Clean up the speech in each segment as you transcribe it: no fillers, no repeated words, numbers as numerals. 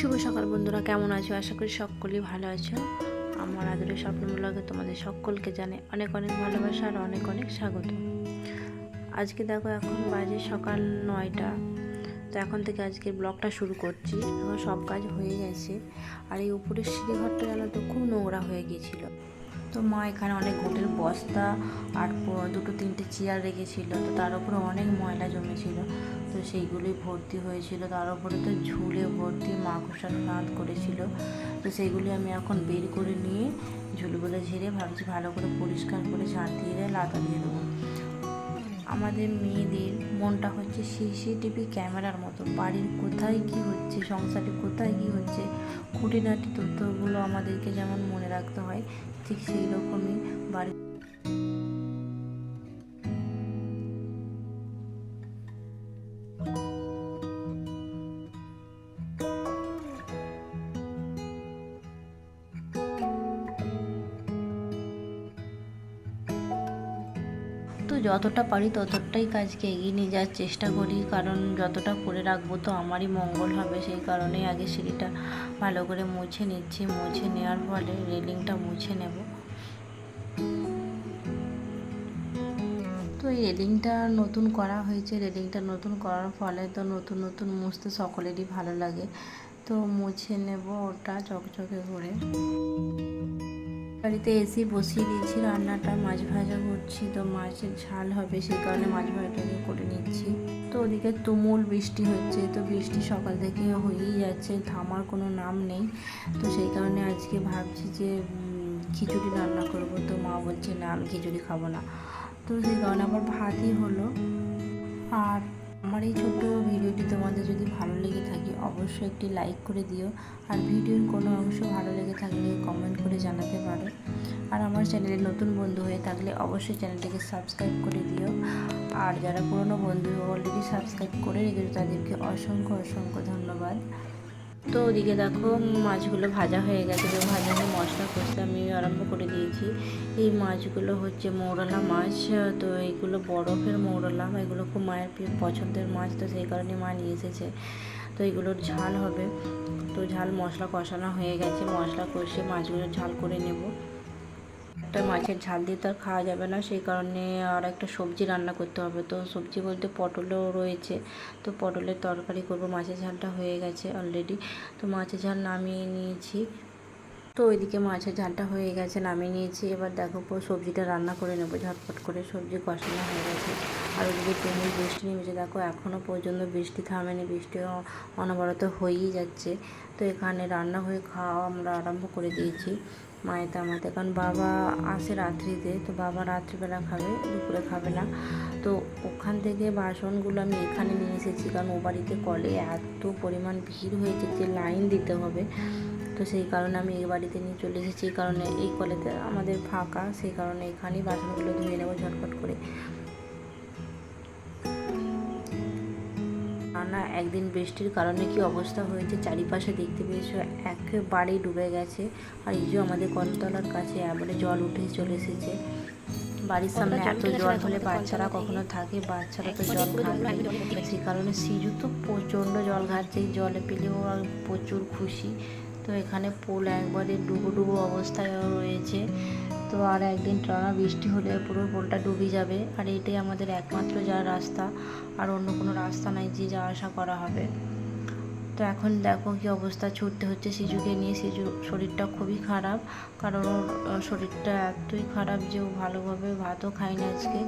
শুভ সকাল বন্ধুরা, কেমন আছো? আশা করি সকলেই ভালো আছো। আমার আদরের স্বপ্ন ব্লগে তোমাদের সকলকে জানে অনেক অনেক ভালোবাসা আর অনেক অনেক স্বাগত। আজকে দেখো এখন বাজে সকাল 9টা। তো এখন থেকে আজকে ব্লগটা শুরু করছি। এখন সব কাজ হয়ে গেছে। আর এই উপরের সিঁড়িঘরটা জানো তো খুব নোংরা হয়ে গিয়েছিল। তো মা এখানে অনেক ঘুটের বস্তা আর দুটো তিনটে চেয়ার রেখেছিল। তো তার উপরে অনেক ময়লা জমেছিল। তো সেইগুলি ভর্তি হয়েছিল। তার উপরে তো ঝুলে ভর্তি মাকড়সার দাঁত করেছিল। তো সেইগুলি আমি এখন বের করে নিয়ে ঝুলগুলো ঝেড়ে ভাবছি ভালো করে পরিষ্কার করে ঝাঁট দিয়ে লাতা দিয়ে দেবো। আমাদের মেয়েদের মনটা হচ্ছে সিসিটিভি ক্যামেরার মতো। বাড়ির কোথায় কি হচ্ছে, সংসারে কোথায় কি হচ্ছে, খুঁটিনাটি তথ্যগুলো আমাদেরকে যেমন মনে রাখতে হয়, ঠিক সেই রকমই বাড়ি। তো যতটা পারি ততটাই কাজকে এগিয়ে নিয়ে যাওয়ার চেষ্টা করি, কারণ যতটা করে রাখবো তো আমারই মঙ্গল হবে। সেই কারণেই আগে সিঁড়িটা ভালো করে মুছে নিচ্ছি। মুছে নেওয়ার ফলে রেলিংটা মুছে নেব। তো এই রেলিংটা নতুন করা হয়েছে। রেলিংটা নতুন করার ফলে তো নতুন নতুন মুছতে সকলেরই ভালো লাগে। তো মুছে নেব ওটা চকচকে করে। বাড়িতে এসে বসিয়ে দিয়েছি রান্নাটা, মাছ ভাজা করছি। তো মাছের ঝাল হবে, সেই কারণে মাছ ভাজাটাকে করে নিচ্ছি। তো ওদিকে তুমুল বৃষ্টি হচ্ছে। তো বৃষ্টি সকাল থেকে হয়েই যাচ্ছে, থামার কোনো নাম নেই। তো সেই কারণে আজকে ভাবছি যে খিচুড়ি রান্না করব। তো মা বলছে না, আমি খিচুড়ি খাবো না। তো সেই কারণে আবার ভাতই হলো। আর আমার এই ছোট্ট ভিডিওটি তোমাদের যদি ভালো লেগে থাকে অবশ্যই একটি লাইক করে দিও। আর ভিডিওর কোনো অংশ ভালো লেগে থাকলে কমেন্ট করে জানাতে পারো। আর আমার চ্যানেলে নতুন বন্ধু হয়ে থাকলে অবশ্যই চ্যানেলটিকে সাবস্ক্রাইব করে দিও। আর যারা পুরনো বন্ধু অলরেডি সাবস্ক্রাইব করে রেখেছো তাদেরকে অসংখ্য অসংখ্য ধন্যবাদ। তো ওদিকে দেখো মাছগুলো ভাজা হয়ে গেছে। তো ভাজা হয়ে মশলা কষতে আমি আরম্ভ করে দিয়েছি। এই মাছগুলো হচ্ছে মৌরলা মাছ। তো এইগুলো বরফের মৌরলা, এগুলো খুব মায়ের পছন্দের মাছ। তো সেই কারণে মা নিয়ে এসেছে। তো এগুলোর ঝাল হবে। তো ঝাল মশলা কষানো হয়ে গেছে, মশলা কষে মাছগুলো ঝাল করে নেব। একটা মাছের ঝাল দিয়ে তো আর খাওয়া যাবে না, সেই কারণে আর একটা সবজি রান্না করতে হবে। তো সবজি বলতে পটলও রয়েছে। তো পটলের তরকারি করব। মাছের ঝালটা হয়ে গেছে অলরেডি। তো মাছের ঝাল নামিয়ে নিয়েছি। তো ওইদিকে মাছের ঝালটা হয়ে গেছে, নামিয়ে নিয়েছি। এবার দেখো সবজিটা রান্না করে নেবো ঝটপট করে। সবজি কষানো হয়ে গেছে। আর ওদিকে তুমুল বৃষ্টি নেমেছে। দেখো এখনও পর্যন্ত বৃষ্টি থামেনি, বৃষ্টি অনবরত হয়েই যাচ্ছে। তো এখানে রান্না হয়ে খাওয়া আমরা আরম্ভ করে দিয়েছি মায়েতে আমাদের, কারণ বাবা আসে রাত্রিতে। তো বাবা রাত্রিবেলা খাবে, দুপুরে খাবে না। তো ওখান থেকে বাসনগুলো আমি এখানে নিয়ে এসেছি, কারণ ও বাড়িতে কলে এত পরিমাণ ভিড় হয়েছে যে লাইন দিতে হবে। তো সেই কারণে আমি এই বাড়িতে নিয়ে চলে এসেছি। এই কারণে এই কলেতে আমাদের ফাঁকা, সেই কারণে এখানেই বাসনগুলো ধুয়ে নেবো ঝটপট করে। না একদিন বৃষ্টির কারণে কি অবস্থা হয়েছে চারিপাশে দেখতে পেয়েছো, একেবারেই ডুবে গেছে। আর এই যে আমাদের কলতলার কাছে এবারে জল উঠে চলে এসেছে। বাড়ির সামনে এত জল হলে বাচ্চারা কখনো থাকে, বাচ্চারা তো জল ঘাটবে। সেই কারণে সিজু তো প্রচণ্ড জল ঘাটছে, জলে পেলেও প্রচুর খুশি। তো এখানে পোল একবারে ডুবো ডুবো অবস্থায় রয়েছে। তো আর একদিন টানা বৃষ্টি হলে পুরো পোলটা ডুবে যাবে। আর এটাই আমাদের একমাত্র যাওয়ার রাস্তা, আর অন্য কোনো রাস্তা নাই যে যাওয়া আসা করা হবে। তো এখন দেখো কি অবস্থা, ছুটতে হচ্ছে সিজুকে নিয়ে। সিজু শরীরটা খুবই খারাপ, কারণ ওর শরীরটা এতই খারাপ যে ও ভালোভাবে ভাতও খায় না আজকে।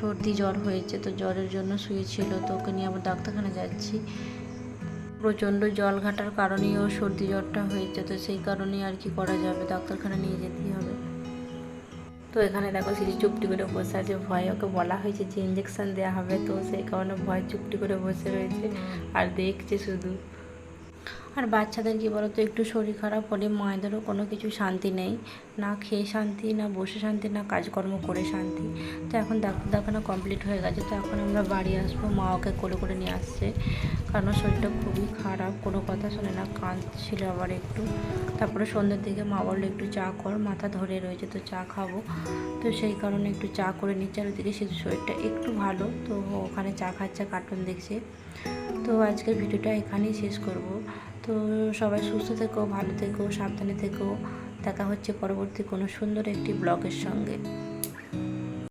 সর্দি জ্বর হয়েছে, তো জ্বরের জন্য শুয়েছিল। তো ওকে নিয়ে আবার ডাক্তারখানা যাচ্ছি। প্রচণ্ড জল ঘাটার কারণেই ওর সর্দি জ্বরটা হয়েছে। তো সেই কারণেই আর কি করা যাবে, ডাক্তারখানা নিয়ে যেতেই হবে। তো এখানে দেখো সিঁড়ি চুপটি করে বসে আছে, ভয় ওকে বলা হয়েছে যে ইঞ্জেকশন দেওয়া হবে। তো সেই কারণে ভয় চুপটি করে বসে রয়েছে আর দেখছে শুধু। আর বাচ্চাদের কী বলো তো, একটু শরীর খারাপ হলে মায়েদেরও কোনো কিছু শান্তি নেই, না খেয়ে শান্তি, না বসে শান্তি, না কাজকর্ম করে শান্তি। তো এখন ডাক্তার দেখানো কমপ্লিট হয়ে গেছে। তো এখন আমরা বাড়ি আসবো, মা ওকে কোলে করে নিয়ে আসছে, কারণ শরীরটা খুবই খারাপ, কোনো কথা শোনে না, কাঁদছিল আবার একটু। তারপরে সন্ধ্যের দিকে মা বললো একটু চা কর, মাথা ধরে রয়েছে, তো চা খাবো। তো সেই কারণে একটু চা করে নিচ্ছে। আর ওদিকে শিশুর শরীরটা একটু ভালো, তো ওখানে চা খাচ্ছে, কার্টুন দেখছে। তো আজকের ভিডিওটা এখানেই শেষ করব। তো সবাই সুস্থ থেকো, ভালো থেকো, সাবধানে থেকো। দেখা হচ্ছে পরবর্তী কোনো সুন্দর একটি ব্লগের সঙ্গে।